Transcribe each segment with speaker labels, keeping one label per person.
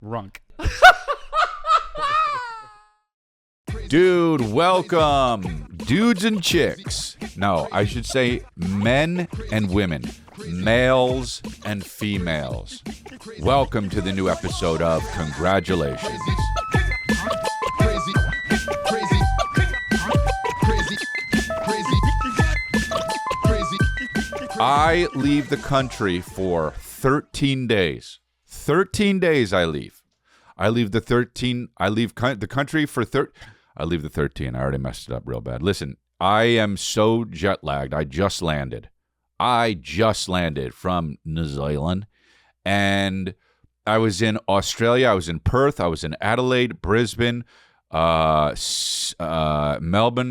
Speaker 1: Runk.
Speaker 2: Dude, welcome. Dudes and chicks. No, I should say men and women. Males and females. Welcome to the new episode of Congratulations. I leave the country for 13 days. 13 days I leave. I leave the country for I leave the 13. I already messed it up real bad. Listen, I am so jet lagged. I just landed from New Zealand, and I was in Australia. I was in Perth. I was in Adelaide, Brisbane, Melbourne,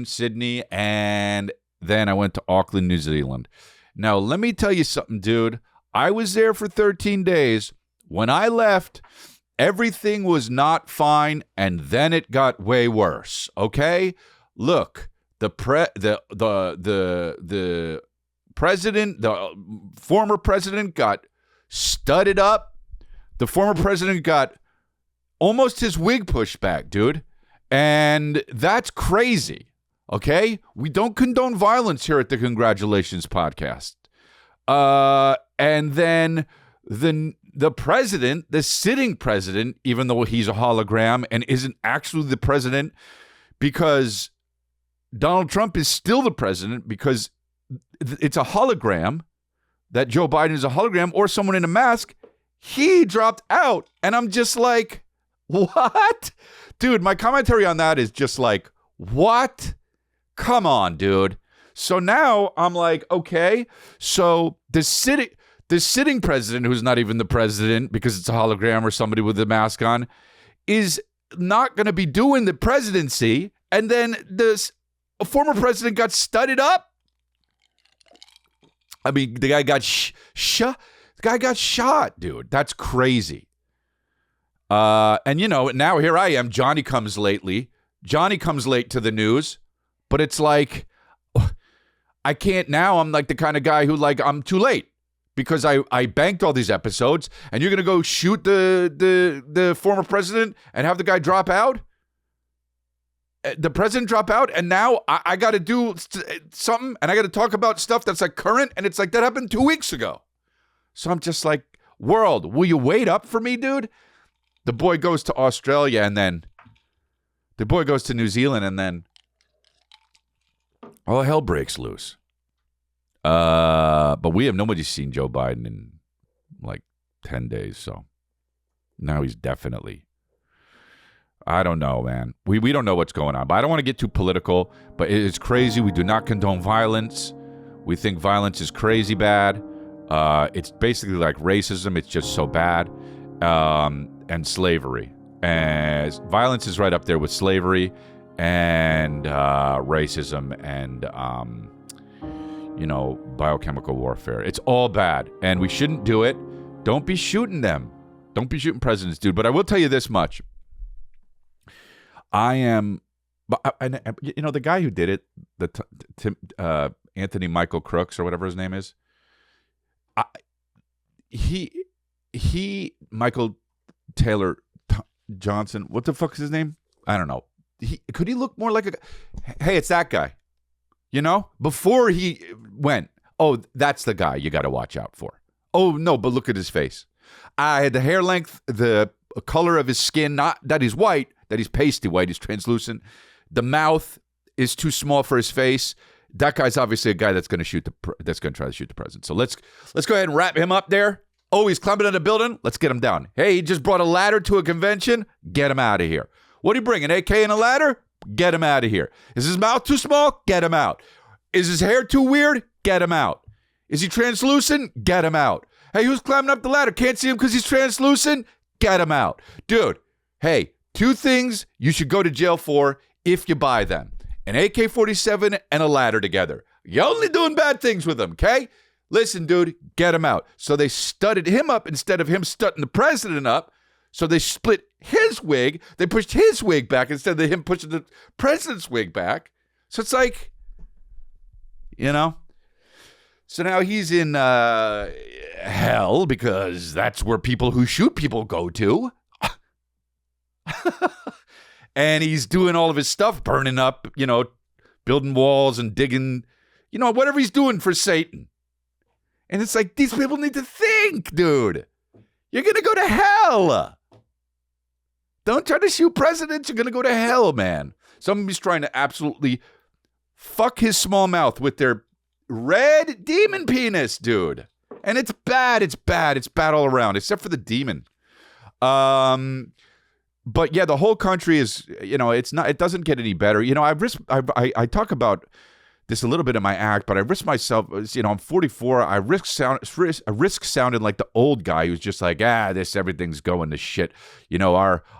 Speaker 2: Sydney, and then I went to Auckland, New Zealand. Now, let me tell you something, dude. I was there for 13 days. When I left, everything was not fine, and then it got way worse. Okay? Look, the president, the former president got studded up. The former president got almost his wig pushed back, dude. And that's crazy. Okay? We don't condone violence here at the Congratulations podcast. And then the president, the sitting president, even though he's a hologram and isn't actually the president, because Donald Trump is still the president because it's a hologram, that Joe Biden is a hologram or someone in a mask, he dropped out. And I'm just like, what? Dude, my commentary on that is just like, what? Come on, dude. So now I'm like, okay, so the sitting president, who's not even the president because it's a hologram or somebody with a mask on, is not going to be doing the presidency. And then this former president got studded up. I mean, the guy got shot, dude. That's crazy. And you know, now here I am. Johnny comes late to the news, but it's like, I can't now. I'm like the kind of guy who I'm too late. Because I banked all these episodes, and you're going to go shoot the former president and have the guy drop out? The president drop out, and now I got to do something, and I got to talk about stuff that's like current, and it's like that happened 2 weeks ago. So I'm just like, world, will you wait up for me, dude? The boy goes to Australia, and then the boy goes to New Zealand, and then all hell breaks loose. But nobody's seen Joe Biden in like 10 days, so now he's definitely, I don't know, man. We don't know what's going on, but I don't want to get too political, but it's crazy. We do not condone violence. We think violence is crazy bad. It's basically like racism. It's just so bad. And slavery. And violence is right up there with slavery and racism and biochemical warfare. It's all bad, and we shouldn't do it. Don't be shooting them. Don't be shooting presidents, dude. But I will tell you this much. The guy who did it, Anthony Michael Crooks or whatever his name is, Michael Taylor Johnson, what the fuck is his name? I don't know. Could he look more like a, hey, it's that guy. You know, before he went, oh, that's the guy you got to watch out for. Oh, no, but look at his face. I had the hair length, the color of his skin, not that he's white, that he's pasty white, he's translucent. The mouth is too small for his face. That guy's obviously a guy that's going to try to shoot the president. So let's go ahead and wrap him up there. Oh, he's climbing on a building. Let's get him down. Hey, he just brought a ladder to a convention. Get him out of here. What do you bring? An AK and a ladder? Get him out of here. Is his mouth too small? Get him out. Is his hair too weird? Get him out. Is he translucent? Get him out. Hey, who's climbing up the ladder? Can't see him because he's translucent? Get him out. Dude, hey, 2 things you should go to jail for if you buy them. An AK-47 and a ladder together. You're only doing bad things with them, okay? Listen, dude, get him out. So they studded him up instead of him studding the president up. So they split his wig. They pushed his wig back instead of him pushing the president's wig back. So it's like, you know. So now he's in hell because that's where people who shoot people go to. And he's doing all of his stuff, burning up, building walls and digging, whatever he's doing for Satan. And it's like, these people need to think, dude. You're going to go to hell. Don't try to shoot presidents. You're going to go to hell, man. Somebody's trying to absolutely fuck his small mouth with their red demon penis, dude. And it's bad. It's bad. It's bad all around, except for the demon. But yeah, the whole country is, it's not. It doesn't get any better. I talk about this a little bit in my act, but I risk myself. I'm 44. I risk sounding like the old guy who's just like, everything's going to shit.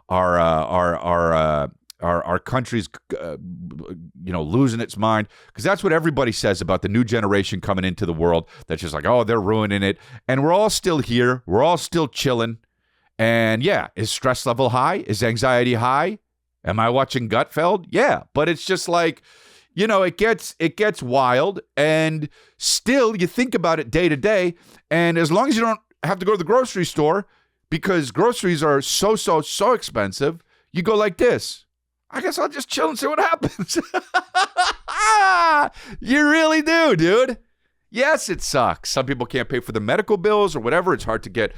Speaker 2: Our country's, losing its mind, because that's what everybody says about the new generation coming into the world. That's just like, oh, they're ruining it, and we're all still here. We're all still chilling. And yeah, is stress level high? Is anxiety high? Am I watching Gutfeld? Yeah, but it's just like, it gets wild, and still you think about it day to day. And as long as you don't have to go to the grocery store because groceries are so expensive, you go like this. I guess I'll just chill and see what happens. You really do, dude. Yes, it sucks. Some people can't pay for the medical bills or whatever. It's hard to get,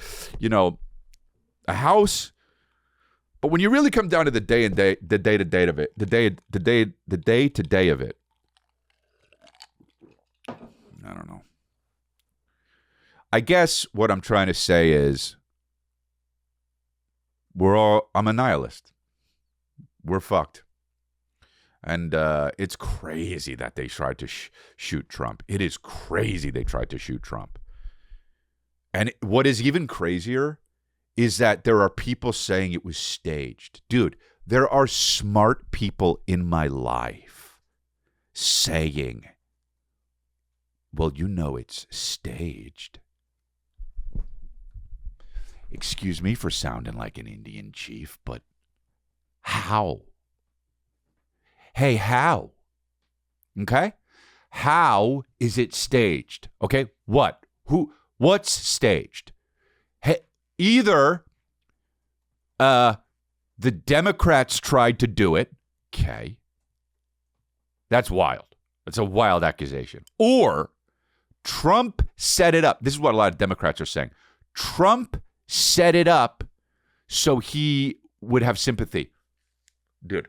Speaker 2: a house. But when you really come down to the day to day of it, I don't know. I guess what I'm trying to say is I'm a nihilist. We're fucked. And it's crazy that they tried to shoot Trump. It is crazy they tried to shoot Trump. And what is even crazier is that there are people saying it was staged. Dude, there are smart people in my life saying, well, it's staged. Excuse me for sounding like an Indian chief, but how? Hey, how? Okay? How is it staged? Okay? What? What's staged? Hey, either the Democrats tried to do it. Okay. That's wild. That's a wild accusation. Or Trump set it up. This is what a lot of Democrats are saying. Trump set it up so he would have sympathy. Dude,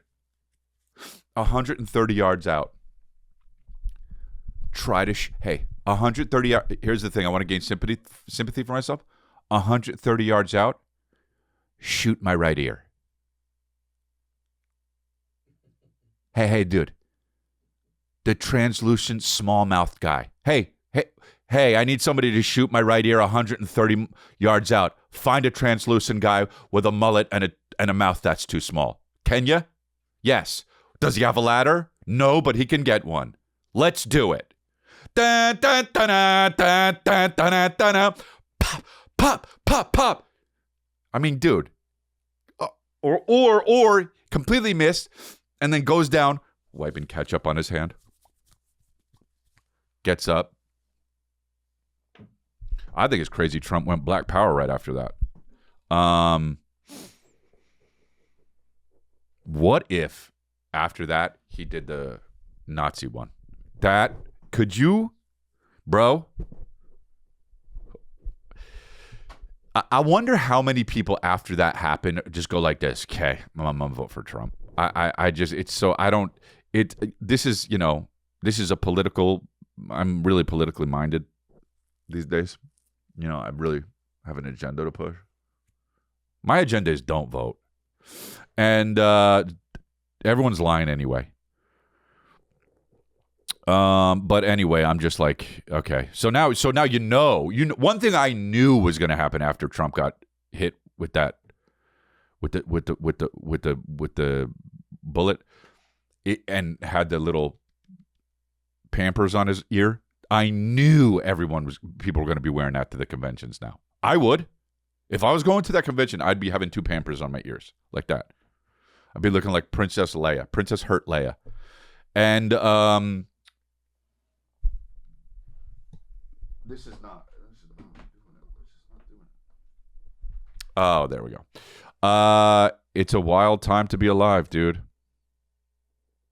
Speaker 2: 130 yards out. Try to, 130 yards. Here's the thing. I want to gain sympathy for myself. 130 yards out, shoot my right ear. Hey, dude. The translucent, small-mouthed guy. Hey, I need somebody to shoot my right ear 130 yards out. Find a translucent guy with a mullet and a mouth that's too small. Can you? Yes. Does he have a ladder? No, but he can get one. Let's do it. Pop, pop, pop. I mean, dude. Or completely missed and then goes down, wiping ketchup on his hand. Gets up. I think it's crazy Trump went Black Power right after that. What if after that he did the Nazi one? Could you, bro? I wonder how many people after that happened just go like this. Okay, I'm gonna vote for Trump. This is a political. I'm really politically minded these days. I really have an agenda to push. My agenda is don't vote. And everyone's lying anyway. But anyway, I'm just like, okay. So now one thing I knew was going to happen after Trump got hit with the bullet and had the little Pampers on his ear. I knew people were going to be wearing that to the conventions now. I would. If I was going to that convention, I'd be having two Pampers on my ears like that. I'd be looking like Princess Hurt Leia. And this is not doing it. Oh, there we go. It's a wild time to be alive, dude.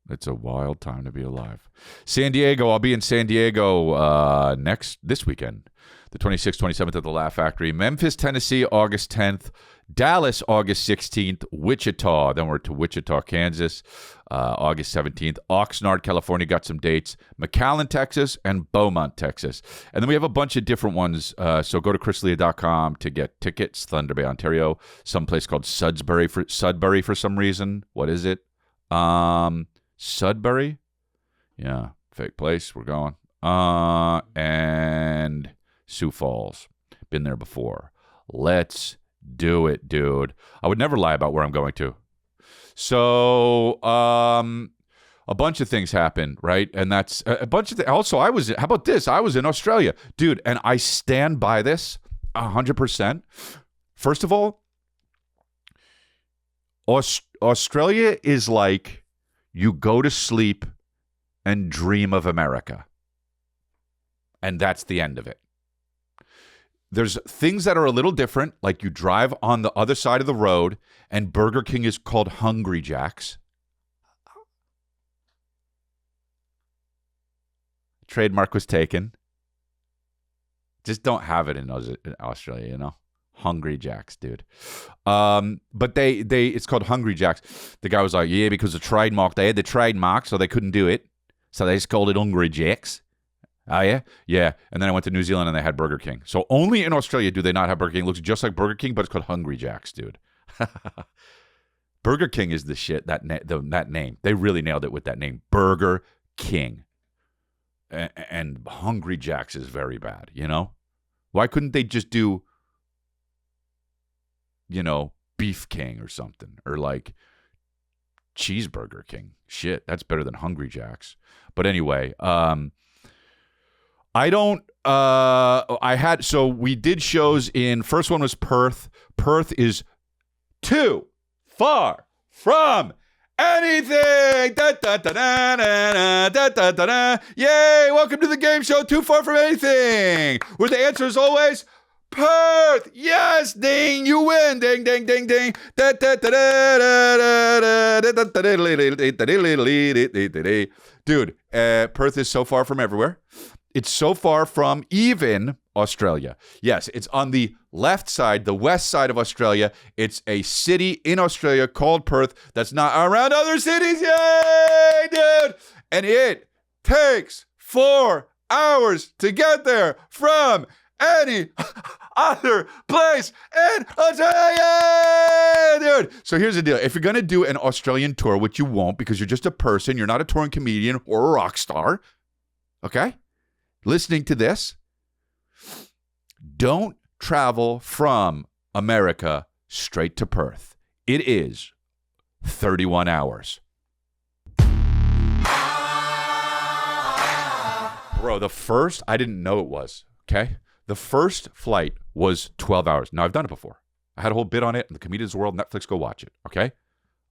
Speaker 2: It's a wild time to be alive. San Diego, I'll be in San Diego this weekend, the 26th, 27th at the Laugh Factory. Memphis, Tennessee, August 10th. Dallas, August 16th. Wichita, then we're to Wichita, Kansas, August 17th. Oxnard, California, got some dates. McAllen, Texas, and Beaumont, Texas. And then we have a bunch of different ones. So go to chrisleah.com to get tickets. Thunder Bay, Ontario. Someplace called Sudbury for some reason. What is it? Sudbury? Yeah, fake place. We're going. And Sioux Falls. Been there before. Let's do it, dude. I would never lie about where I'm going to. So, a bunch of things happened, right? And that's a bunch of things. Also, how about this? I was in Australia, dude, and I stand by this 100%. First of all, Australia is like you go to sleep and dream of America. And that's the end of it. There's things that are a little different, like you drive on the other side of the road and Burger King is called Hungry Jack's. Trademark was taken. Just don't have it in Australia, you know? Hungry Jacks, dude. But it's called Hungry Jacks. The guy was like, yeah, because the trademark, they had the trademark, so they couldn't do it. So they just called it Hungry Jacks. Oh, yeah? Yeah. And then I went to New Zealand and they had Burger King. So only in Australia do they not have Burger King. It looks just like Burger King, but it's called Hungry Jacks, dude. Burger King is the shit, that name. They really nailed it with that name. Burger King. And Hungry Jacks is very bad, you know? Why couldn't they just do, you know, Beef King or something? Or like Cheeseburger King. Shit, that's better than Hungry Jacks. But anyway, so we did shows in, first one was Perth. Perth is too far from anything. Da, da, da, da, da, da, da, da, da. Yay, welcome to the game show, Too Far From Anything, where the answer is always Perth. Yes, ding, you win. Ding, ding, ding, ding. Da, da, da, da, da, da, da, da. Dude, Perth is so far from everywhere. It's so far from even Australia. Yes, it's on the left side, the west side of Australia. It's a city in Australia called Perth that's not around other cities. Yay, dude! And it takes 4 hours to get there from any other place in Australia, dude. So here's the deal. If you're going to do an Australian tour, which you won't because you're just a person, you're not a touring comedian or a rock star, okay? Listening to this, don't travel from America straight to Perth. It is 31 hours. Bro, I didn't know it was, okay? The first flight was 12 hours. Now, I've done it before. I had a whole bit on it in the Comedians World, Netflix, go watch it, okay?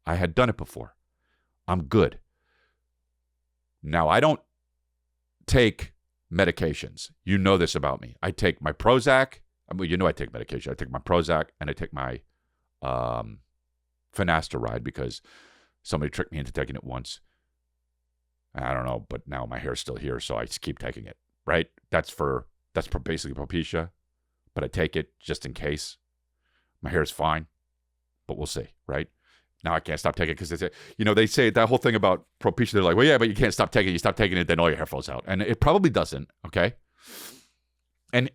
Speaker 2: I had done it before. I'm good. Now, I don't take medications. You know this about me. I take my Prozac. I mean, you know I take medication. I take my Prozac and I take my finasteride because somebody tricked me into taking it once. I don't know, but now my hair's still here, so I just keep taking it, right? That's basically Propecia, but I take it just in case. My hair's fine, but we'll see, right? Now I can't stop taking it because they say that whole thing about Propecia. They're like, well, yeah, but you can't stop taking it. You stop taking it, then all your hair falls out, and it probably doesn't. Okay, and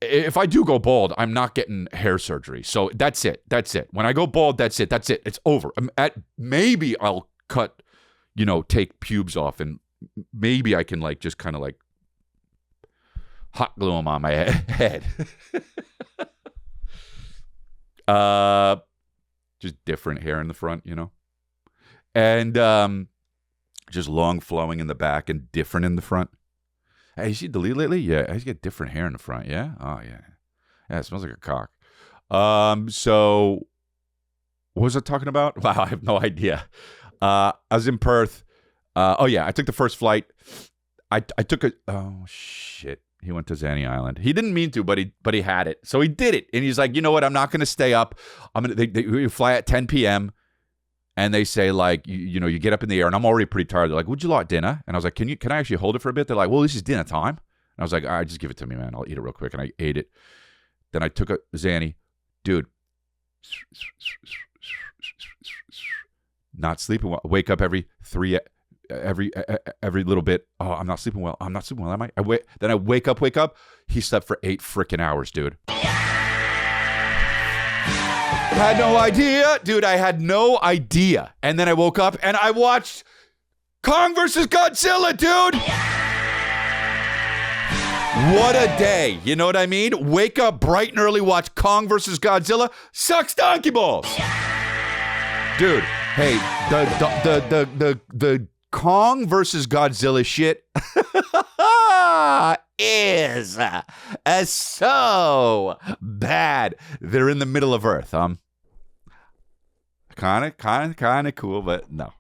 Speaker 2: if I do go bald, I'm not getting hair surgery. So that's it. That's it. When I go bald, that's it. That's it. It's over. Maybe I'll cut, take pubes off, and maybe I can just kind of hot glue them on my head. Just different hair in the front, and just long flowing in the back and different in the front. Hey, you see Delete lately? Yeah, I just get different hair in the front. Yeah, oh yeah, it smells like a cock. So what was I talking about? Wow, I have no idea. I was in Perth. I took the first flight. I took oh shit. He went to Zany Island. He didn't mean to, but he had it. So he did it. And he's like, you know what? I'm not going to stay up. They fly at 10 p.m. And they say, like, you get up in the air, and I'm already pretty tired. They're like, would you like dinner? And I was like, can I actually hold it for a bit? They're like, well, this is dinner time. And I was like, all right, just give it to me, man. I'll eat it real quick. And I ate it. Then I took a Xanny. Dude. Not sleeping well. Wake up every little bit. Oh, I'm not sleeping well. Am I? Then I wake up. He slept for 8 freaking hours, dude. Had no idea. Dude, I had no idea. And then I woke up and I watched Kong versus Godzilla, dude. What a day. You know what I mean? Wake up bright and early, watch Kong versus Godzilla. Sucks donkey balls. Dude, hey, the Kong versus Godzilla shit is so bad. They're in the middle of Earth. Kind of cool, but no.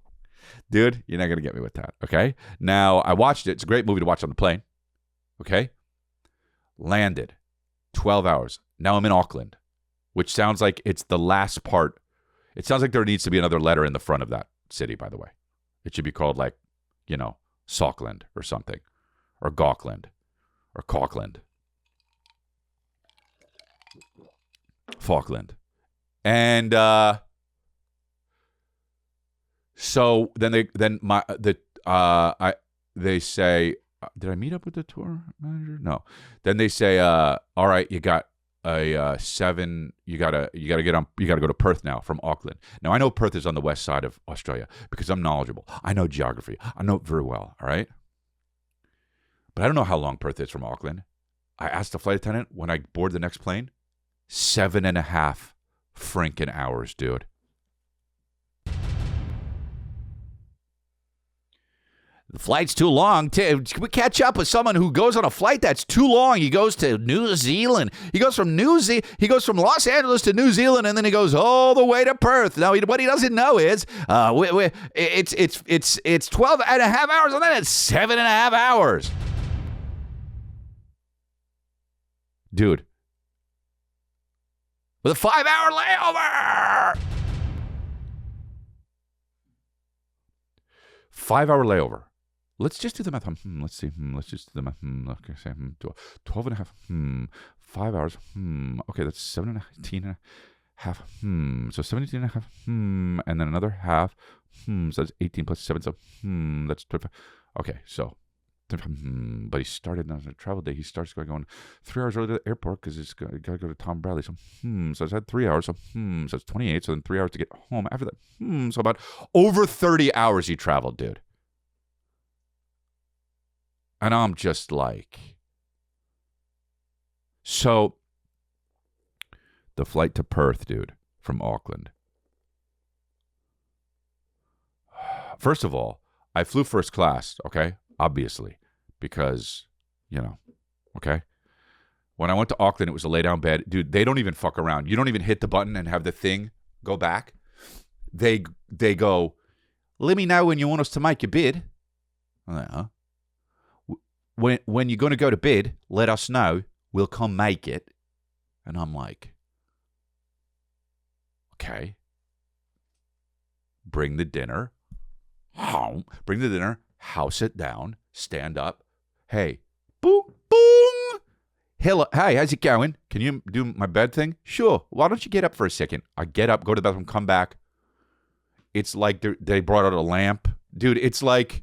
Speaker 2: Dude, you're not going to get me with that, okay? Now, I watched it. It's a great movie to watch on the plane, okay? Landed, 12 hours. Now I'm in Auckland, which sounds like it's the last part. It sounds like there needs to be another letter in the front of that city, by the way. It should be called, like, Sauckland or something, or Gawkland, or Caulkland. Falkland. And so then they say, did I meet up with the tour manager? No. Then they say, all right, you got a 7. You gotta go to Perth now from Auckland. Now I know Perth is on the west side of Australia because I'm knowledgeable. I know geography. I know it very well. All right. But I don't know how long Perth is from Auckland. I asked the flight attendant when I board the next plane. 7.5 freaking hours, dude. The flight's too long. Can we catch up with someone who goes on a flight that's too long? He goes to New Zealand. He goes from Los Angeles to New Zealand, and then he goes all the way to Perth. Now, what he doesn't know is it's 12 and a half hours, and then it's 7.5 hours. Dude. With a 5-hour layover. 5-hour layover. Let's just do the math. Let's see. Let's just do the math. Okay, say 12 and a half. 5 hours. Okay, that's 17 and a half. So 17 and a half. And then another half. So that's 18 plus 7. So that's 25. Okay, so. But he started on a travel day. He starts going 3 hours early to the airport because he's got to go to Tom Bradley. So so it's had 3 hours. So so it's 28. So then 3 hours to get home. After that, so about over 30 hours he traveled, dude. And I'm just like, so the flight to Perth, dude, from Auckland. First of all, I flew first class, okay? Obviously, because, okay? When I went to Auckland, it was a lay-down bed. Dude, they don't even fuck around. You don't even hit the button and have the thing go back. They go, let me know when you want us to make your bed. I'm like, huh? When you're going to go to bed, let us know. We'll come make it. And I'm like, okay. Bring the dinner. Bring the dinner. House it down. Stand up. Hey. Boom. Boom. Hello. Hey, how's it going? Can you do my bed thing? Sure. Why don't you get up for a second? I get up, go to the bathroom, come back. It's like they brought out a lamp. Dude, it's like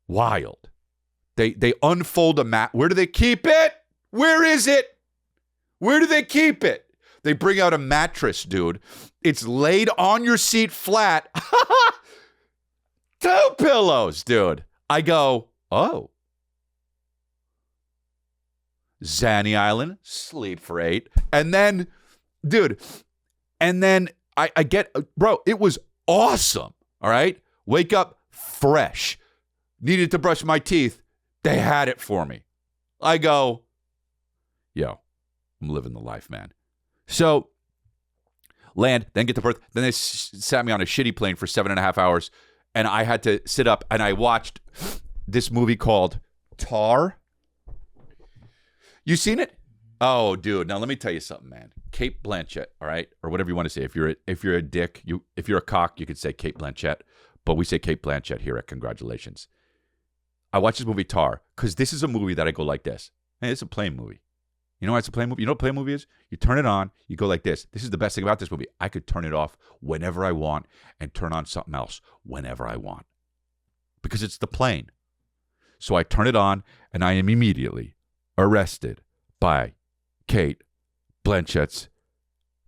Speaker 2: wild. They unfold a mat. Where do they keep it? Where is it? Where do they keep it? They bring out a mattress, dude. It's laid on your seat flat. 2 pillows, dude. I go, oh. Zany Island, sleep for 8. And then, dude, I get, bro, it was awesome. All right? Wake up fresh. Needed to brush my teeth. They had it for me. I go, yo, I'm living the life, man. So, land, then get to Perth. Then they sat me on a shitty plane for 7.5 hours. And I had to sit up and I watched this movie called Tar. You seen it? Oh, dude. Now let me tell you something, man. Kate Blanchett, all right, or whatever you want to say. If you're a dick, if you're a cock, you could say Kate Blanchett, but we say Kate Blanchett here at Congratulations. I watched this movie Tar because this is a movie that I go like this. Hey, it's a plane movie. You know why it's a plane movie? You know what a plane movie is? You turn it on, you go like this. This is the best thing about this movie. I could turn it off whenever I want and turn on something else whenever I want because it's the plane. So I turn it on and I am immediately arrested by Kate Blanchett's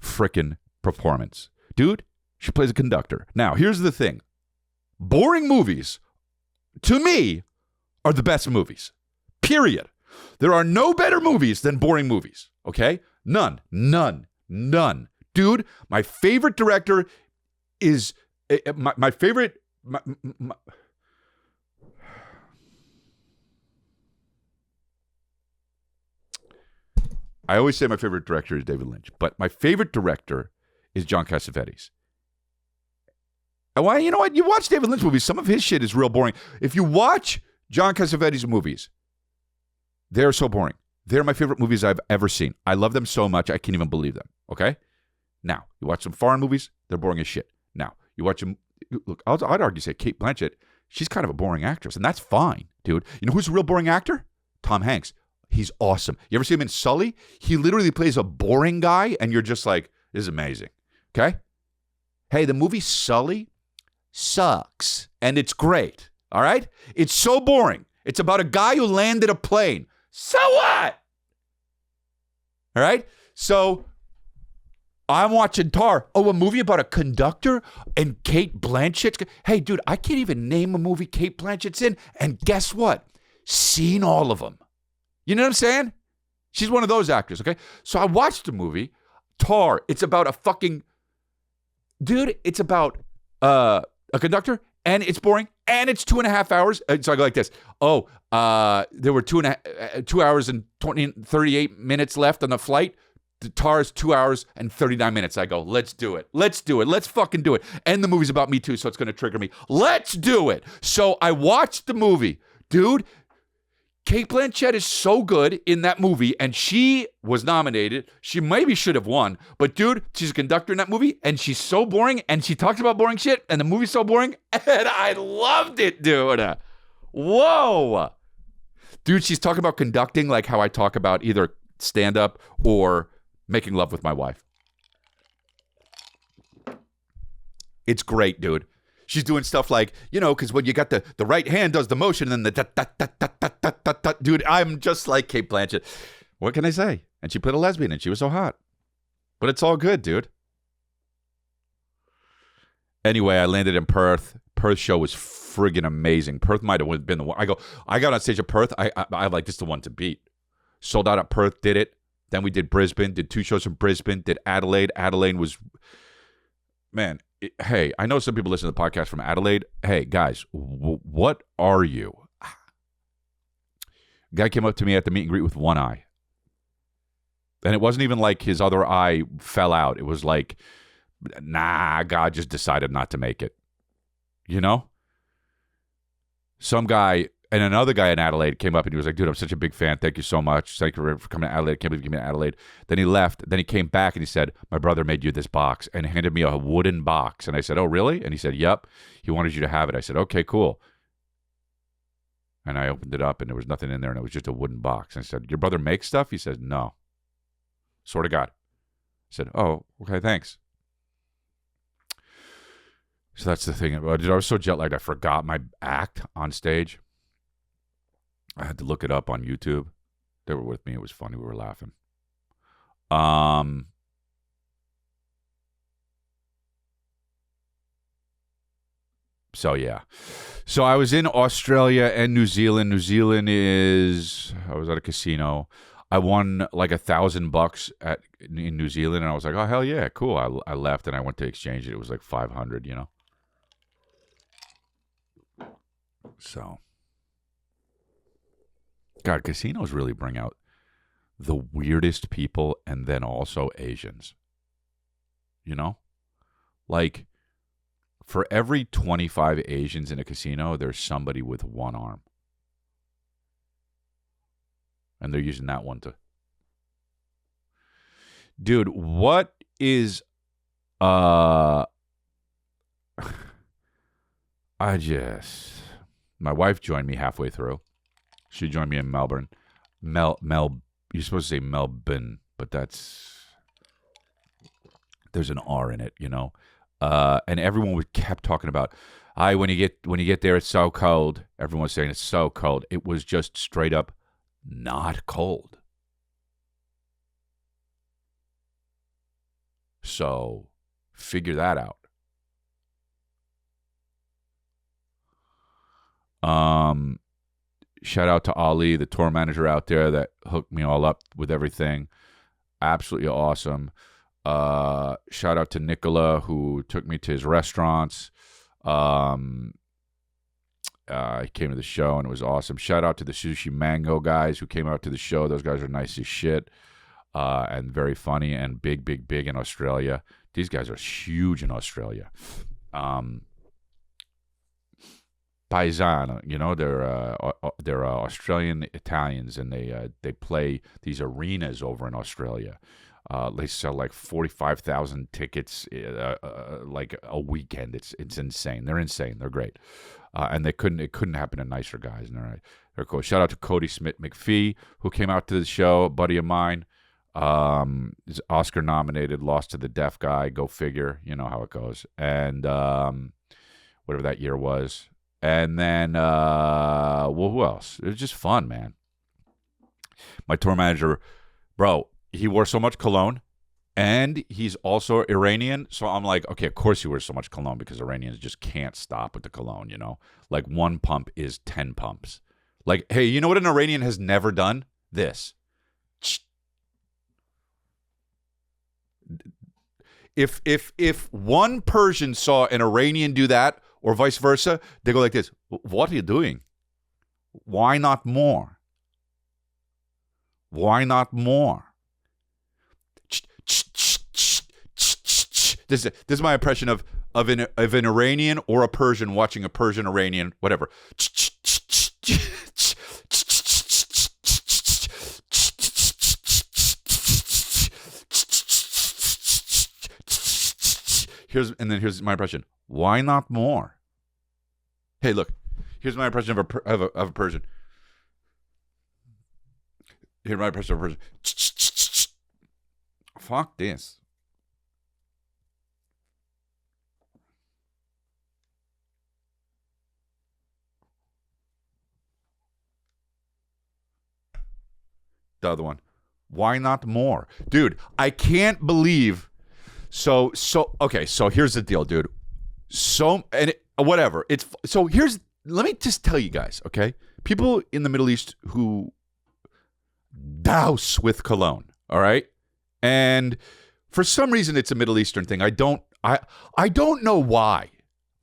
Speaker 2: frickin' performance. Dude, she plays a conductor. Now, here's the thing. Boring movies, to me, are the best movies. Period. There are no better movies than boring movies. Okay? None. Dude, my favorite director is my favorite. I always say my favorite director is David Lynch, but my favorite director is John Cassavetes. And why? You know what? You watch David Lynch movies, some of his shit is real boring. If you watch John Cassavetes movies, they're so boring. They're my favorite movies I've ever seen. I love them so much, I can't even believe them, okay? Now, you watch some foreign movies, they're boring as shit. Now, you watch them, look, I'd argue, say, Kate Blanchett, she's kind of a boring actress, and that's fine, dude. You know who's a real boring actor? Tom Hanks. He's awesome. You ever see him in Sully? He literally plays a boring guy, and you're just like, this is amazing. Okay? Hey, the movie Sully sucks, and it's great. All right? It's so boring. It's about a guy who landed a plane. So what? All right? So I'm watching Tar. Oh, a movie about a conductor and Kate Blanchett. Hey, dude, I can't even name a movie Kate Blanchett's in, and guess what? Seen all of them. You know what I'm saying? She's one of those actors, okay? So I watched the movie, Tar. It's about a fucking... Dude, it's about a conductor, and it's boring, and it's 2.5 hours. So I go like this. Oh, there were 2 hours and 38 minutes left on the flight. The Tar is 2 hours and 39 minutes. I go, let's do it. Let's do it. Let's fucking do it. And the movie's about me too, so it's going to trigger me. Let's do it. So I watched the movie. Dude, Kate Blanchett is so good in that movie, and she was nominated. She maybe should have won, but dude, she's a conductor in that movie, and she's so boring, and she talks about boring shit, and the movie's so boring, and I loved it, dude. Whoa. Dude, she's talking about conducting like how I talk about either stand-up or making love with my wife. It's great, dude. She's doing stuff like, you know, because when you got the right hand does the motion and then the dude, I'm just like Kate Blanchett. What can I say? And she played a lesbian and she was so hot. But it's all good, dude. Anyway, I landed in Perth. Perth show was friggin' amazing. Perth might have been the one. I got on stage at Perth. I like, this is the one to beat. Sold out at Perth, did it. Then we did Brisbane, did 2 shows in Brisbane, did Adelaide. Adelaide was, man, hey, I know some people listen to the podcast from Adelaide. Hey, guys, what are you? Guy came up to me at the meet and greet with one eye. And it wasn't even like his other eye fell out. It was like, nah, God just decided not to make it. You know? Some guy and another guy in Adelaide came up and he was like, dude, I'm such a big fan. Thank you so much. Thank you for coming to Adelaide. I can't believe you came to Adelaide. Then he left. Then he came back and he said, my brother made you this box and handed me a wooden box. And I said, oh, really? And he said, yep. He wanted you to have it. I said, okay, cool. And I opened it up and there was nothing in there and it was just a wooden box. And I said, your brother makes stuff? He said, no. Swear to God. I said, oh, okay, thanks. So that's the thing. I was so jet lagged, I forgot my act on stage. I had to look it up on YouTube. They were with me. It was funny. We were laughing. So, yeah. So, I was in Australia and New Zealand. New Zealand is... I was at a casino. I won like $1,000 in New Zealand. And I was like, oh, hell yeah, cool. I left and I went to exchange it. It was like 500, you know. So... God, casinos really bring out the weirdest people and then also Asians. You know? Like, for every 25 Asians in a casino, there's somebody with one arm. And they're using that one to Dude, what is my wife joined me halfway through. She joined me in Melbourne. You're supposed to say Melbourne, but there's an R in it, you know. And everyone kept talking about, when you get there, it's so cold. Everyone was saying it's so cold. It was just straight up not cold. So figure that out. Shout out to Ali, the tour manager out there that hooked me all up with everything. Absolutely awesome. Shout out to Nicola, who took me to his restaurants. He came to the show and it was awesome. Shout out to the Sushi Mango guys who came out to the show. Those guys are nice as shit. And very funny and big in Australia. These guys are huge in Australia. Paisano, you know, they're Australian Italians, and they play these arenas over in Australia. They sell like 45,000 tickets like a weekend. It's insane. They're insane. They're great, and it couldn't happen to nicer guys. And they're cool. Shout out to Cody Smith McPhee, who came out to the show, a buddy of mine. Is Oscar nominated, lost to the deaf guy. Go figure. You know how it goes. And whatever that year was. And then, who else? It was just fun, man. My tour manager, bro, he wore so much cologne, and he's also Iranian. So I'm like, okay, of course he wears so much cologne because Iranians just can't stop with the cologne, you know? Like one pump is 10 pumps. Like, hey, you know what an Iranian has never done? This. If one Persian saw an Iranian do that, or vice versa, they go like this. What are you doing? Why not more? Why not more? This is my impression of an Iranian or a Persian watching a Persian Iranian, whatever. Here's my impression. Why not more? Hey, look. Here's my impression of a Persian. Here's my impression of a Persian. Fuck this. The other one. Why not more? Dude, I can't believe... So okay, so here's the deal, dude. Whatever. Let me just tell you guys, okay? People in the Middle East who douse with cologne, all right? And for some reason it's a Middle Eastern thing. I don't know why.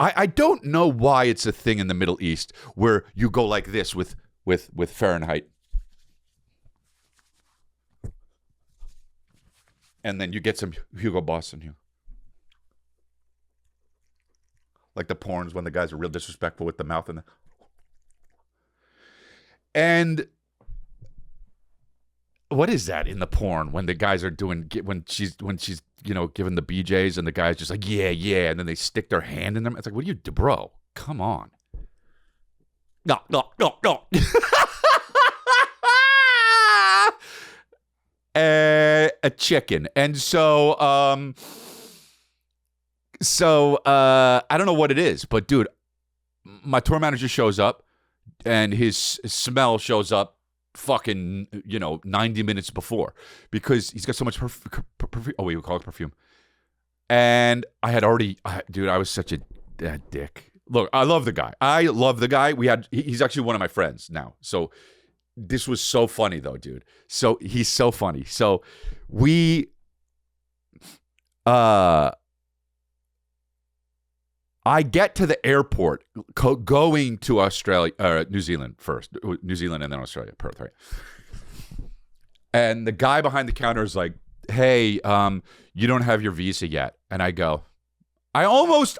Speaker 2: I don't know why it's a thing in the Middle East where you go like this with Fahrenheit. And then you get some Hugo Boss in here. Like the porns when the guys are real disrespectful with the mouth and what is that in the porn when the guys are doing when she's giving the BJs and the guy's just like yeah and then they stick their hand in them. It's like, what do you do, bro? Come on. No. A chicken. And so I don't know what it is, but dude, my tour manager shows up and his smell shows up fucking 90 minutes before because he's got so much perfume. Oh, we would call it perfume. And I had already, dude, I was such a dick. Look, I love the guy. He's actually one of my friends now. So this was so funny though, dude. So he's so funny. So I get to the airport going to New Zealand first. New Zealand and then Australia, Perth, right? And the guy behind the counter is like, hey, you don't have your visa yet. And I go, I almost,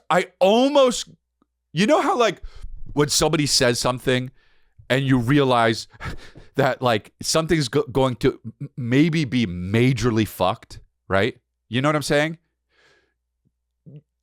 Speaker 2: you know how like when somebody says something and you realize that like something's going to maybe be majorly fucked, right? You know what I'm saying?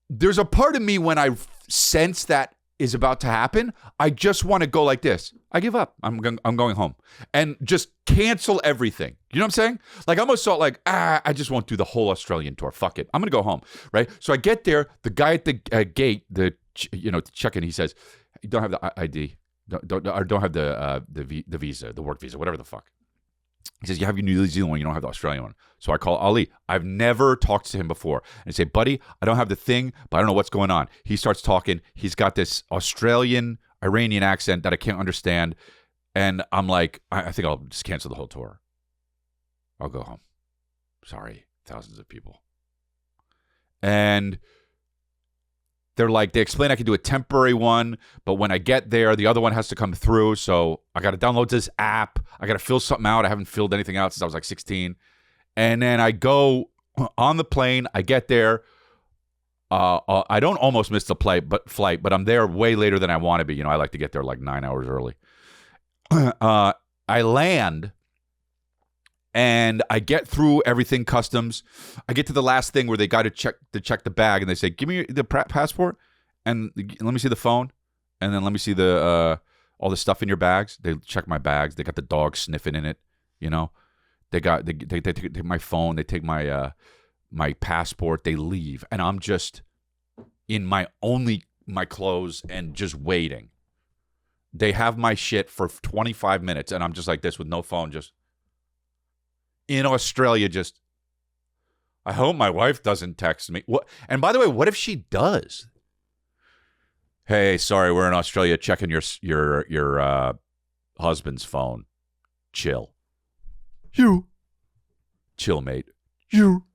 Speaker 2: There's a part of me when I sense that is about to happen, I just want to go like this. I give up. I'm going home and just cancel everything. You know what I'm saying? Like I almost thought like, I just won't do the whole Australian tour. Fuck it. I'm going to go home, right? So I get there. The guy at the gate, the check-in, he says, you don't have the ID. Don't have the visa, the work visa, whatever the fuck. He says, you have your New Zealand one, you don't have the Australian one. So I call Ali. I've never talked to him before. And I say, buddy, I don't have the thing, but I don't know what's going on. He starts talking. He's got this Australian, Iranian accent that I can't understand. And I'm like, I think I'll just cancel the whole tour. I'll go home. Sorry, thousands of people. And they're like, they explain I can do a temporary one, but when I get there, the other one has to come through. So I got to download this app. I got to fill something out. I haven't filled anything out since I was like 16. And then I go on the plane. I get there. I don't almost miss the flight, but I'm there way later than I want to be. You know, I like to get there like 9 hours early. I land. And I get through everything customs. I get to the last thing where they got to check the bag, and they say, "Give me the passport, and let me see the phone, and then let me see the all the stuff in your bags." They check my bags. They got the dog sniffing in it. You know, they take my phone. They take my my passport. They leave, and I'm just in my clothes and just waiting. They have my shit for 25 minutes, and I'm just like this with no phone, just. In Australia, just, I hope my wife doesn't text me. What? And by the way, what if she does? Hey, sorry, we're in Australia checking your husband's phone. Chill. You. Chill, mate. You.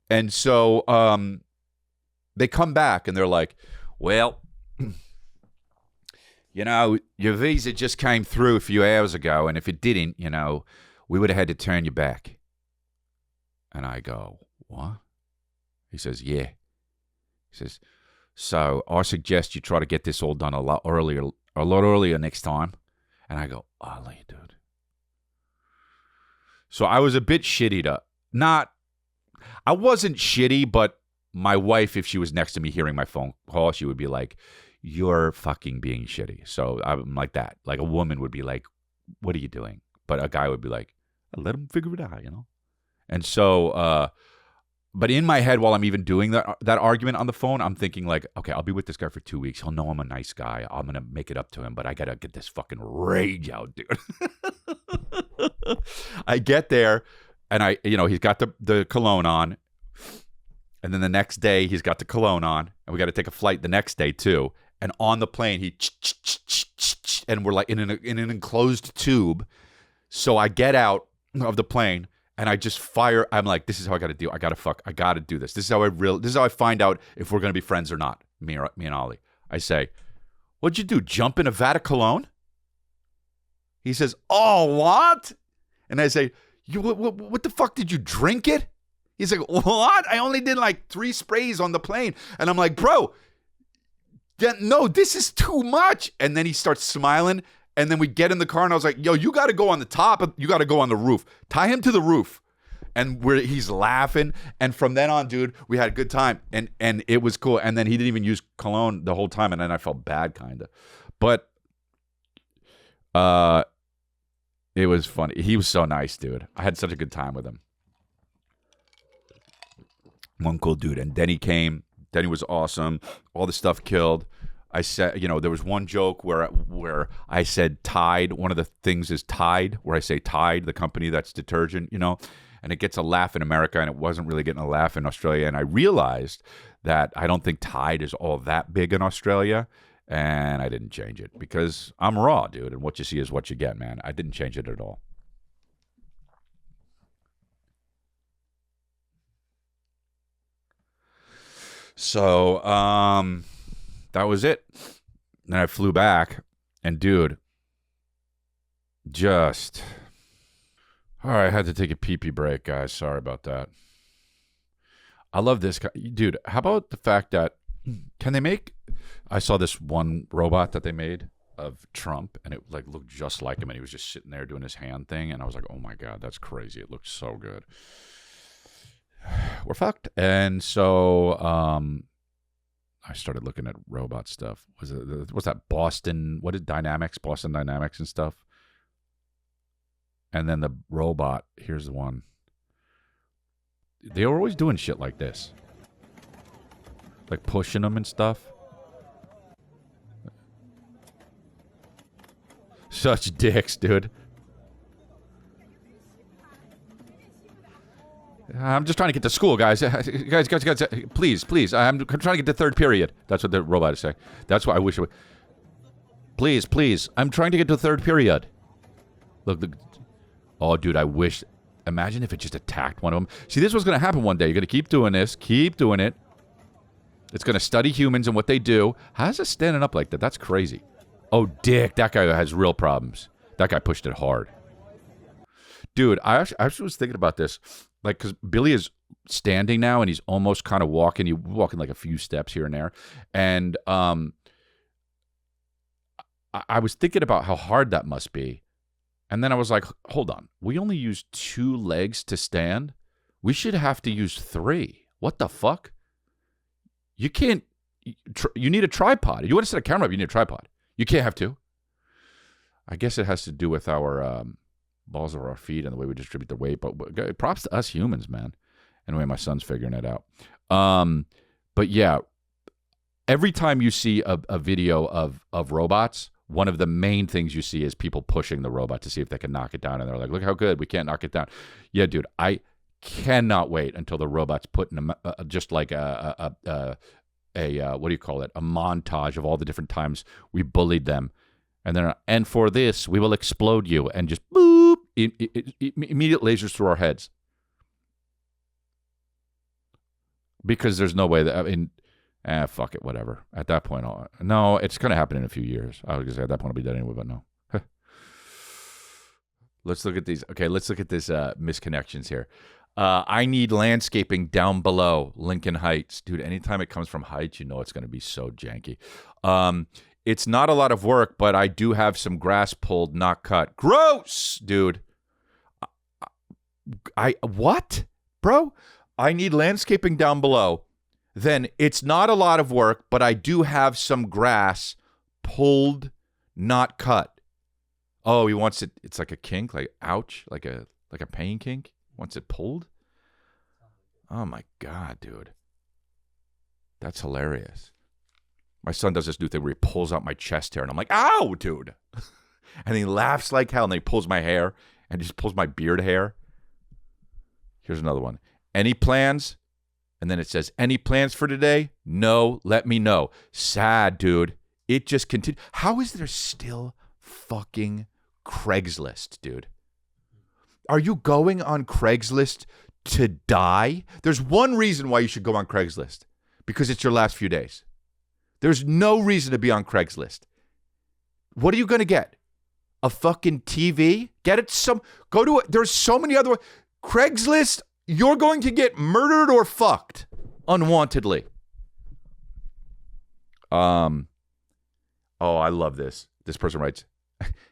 Speaker 2: And so they come back and they're like, well, you know, your visa just came through a few hours ago, and if it didn't, you know, we would have had to turn you back. And I go, what? He says, yeah. He says, so I suggest you try to get this all done a lot earlier next time. And I go, Ollie, dude. So I was a bit shitty I wasn't shitty, but my wife, if she was next to me hearing my phone call, she would be like, you're fucking being shitty. So I'm like that. Like a woman would be like, what are you doing? But a guy would be like, let him figure it out, you know? And so, but in my head, while I'm even doing that argument on the phone, I'm thinking like, okay, I'll be with this guy for 2 weeks. He'll know I'm a nice guy. I'm going to make it up to him, but I got to get this fucking rage out, dude. I get there and he's got the cologne on. And then the next day he's got the cologne on, and we got to take a flight the next day too. And on the plane, and we're like in an enclosed tube. So I get out of the plane and I just fire. I'm like, this is how I got to do. I got to do this. This is how I find out if we're going to be friends or not. Me and Ollie. I say, what'd you do? Jump in a vat of cologne? He says, oh, what? And I say, what the fuck? Did you drink it? He's like, what? I only did like 3 sprays on the plane. And I'm like, bro, no, this is too much. And then he starts smiling. And then we get in the car, and I was like, yo, you got to go on the top. You got to go on the roof. Tie him to the roof. And he's laughing. And from then on, dude, we had a good time. And it was cool. And then he didn't even use cologne the whole time. And then I felt bad, kind of. But it was funny. He was so nice, dude. I had such a good time with him. One cool dude. And Denny came. Denny was awesome. All the stuff killed. I said, there was one joke where I said Tide. One of the things is Tide, where I say Tide, the company that's detergent, and it gets a laugh in America, and it wasn't really getting a laugh in Australia. And I realized that I don't think Tide is all that big in Australia, and I didn't change it because I'm raw, dude, and what you see is what you get, man. I didn't change it at all. So, that was it. Then I flew back, and dude, all right, I had to take a pee-pee break, guys. Sorry about that. I love this guy. Dude, how about the fact that, I saw this one robot that they made of Trump, and it like looked just like him, and he was just sitting there doing his hand thing, and I was like, oh my God, that's crazy. It looked so good. we're fucked. And so I started looking at robot stuff. What's that Boston? What is Dynamics? Boston Dynamics and stuff. And then the robot. Here's the one. They were always doing shit like this, like pushing them and stuff. Such dicks, dude. I'm just trying to get to school, guys. Guys, please. I'm trying to get to third period. That's what the robot is saying. That's what I wish it would. Please. I'm trying to get to third period. Look. Oh, dude, I wish. Imagine if it just attacked one of them. See, this was going to happen one day. You're going to keep doing this. Keep doing it. It's going to study humans and what they do. How's it standing up like that? That's crazy. Oh, dick. That guy has real problems. That guy pushed it hard. Dude, I actually was thinking about this. Like, because Billy is standing now, and he's almost kind of walking. He's walking like a few steps here and there. And I was thinking about how hard that must be. And then I was like, hold on. We only use 2 legs to stand? We should have to use 3. What the fuck? You can't. You need a tripod. You want to set a camera up, you need a tripod. You can't have 2. I guess it has to do with our balls of our feet and the way we distribute the weight. But props to us humans, man. Anyway, my son's figuring it out. But yeah, every time you see a video of robots, one of the main things you see is people pushing the robot to see if they can knock it down. And they're like, look how good. We can't knock it down. Yeah, dude, I cannot wait until the robot's put in just like a what do you call it? A montage of all the different times we bullied them. And for this, we will explode you. And just boop, immediate lasers through our heads. Because there's no way that, I mean, fuck it, whatever. At that point, no, it's going to happen in a few years. I was going to say at that point I'll be dead anyway, but no. Let's look at these. Okay, let's look at this misconnections here. I need landscaping down below Lincoln Heights. Dude, anytime it comes from Heights, you know it's going to be so janky. It's not a lot of work, but I do have some grass pulled, not cut. Gross, dude. What? Bro, I need landscaping down below. Then it's not a lot of work, but I do have some grass pulled, not cut. Oh, he wants it. It's like a kink, like ouch, like a pain kink. Wants it pulled. Oh my God, dude, that's hilarious. My son does this new thing where he pulls out my chest hair, and I'm like, ow, dude. And he laughs like hell, and then he pulls my hair, and he just pulls my beard hair. Here's another one. Any plans? And then it says, any plans for today? No, let me know. Sad, dude. It just continues. How is there still fucking Craigslist, dude? Are you going on Craigslist to die? There's one reason why you should go on Craigslist. Because it's your last few days. There's no reason to be on Craigslist. What are you going to get? A fucking TV? Get it there's so many other Craigslist. You're going to get murdered or fucked unwantedly. Oh, I love this. This person writes,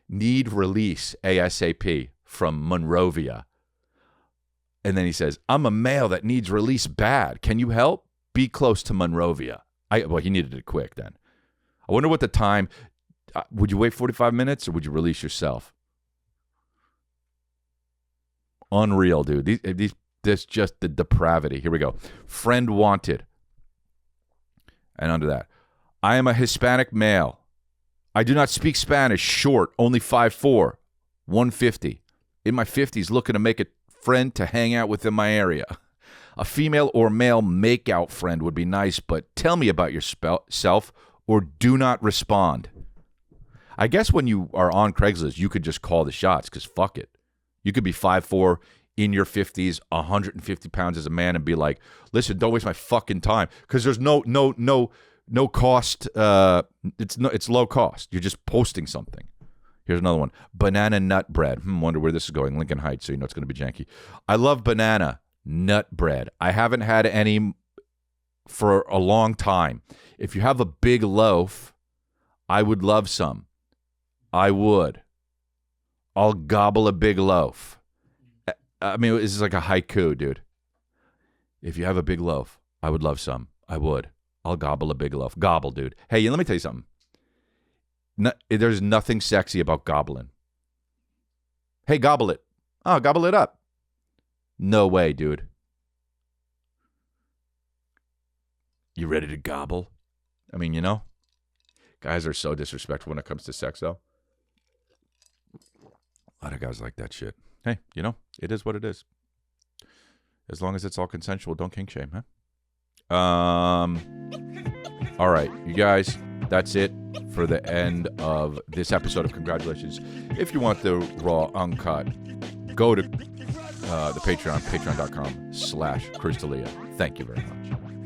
Speaker 2: need release ASAP from Monrovia. And then he says, I'm a male that needs release bad. Can you help? Be close to Monrovia. Well, he needed it quick then. I wonder what the time, would you wait 45 minutes or would you release yourself? Unreal, dude. This just the depravity. Here we go. Friend wanted. And under that, I am a Hispanic male. I do not speak Spanish. Short, only 5'4", 150. In my 50s, looking to make a friend to hang out with in my area. A female or male make-out friend would be nice, but tell me about yourself or do not respond. I guess when you are on Craigslist, you could just call the shots because fuck it. You could be 5'4", in your 50s, 150 pounds as a man and be like, listen, don't waste my fucking time because there's no cost. It's low cost. You're just posting something. Here's another one. Banana nut bread. Wonder where this is going. Lincoln Heights, so you know it's going to be janky. I love banana nut bread. I haven't had any for a long time. If you have a big loaf, I would love some. I would. I'll gobble a big loaf. I mean, this is like a haiku, dude. If you have a big loaf, I would love some. I would. I'll gobble a big loaf. Gobble, dude. Hey, let me tell you something. There's nothing sexy about gobbling. Hey, gobble it. Oh, gobble it up. No way, dude. You ready to gobble? I mean, you know, guys are so disrespectful when it comes to sex, though. A lot of guys like that shit. Hey, you know, it is what it is. As long as it's all consensual, don't kink shame, huh? All right, you guys, that's it for the end of this episode of Congratulations. If you want the raw uncut, go to the Patreon, patreon.com/Chris D'Elia. Thank you very much.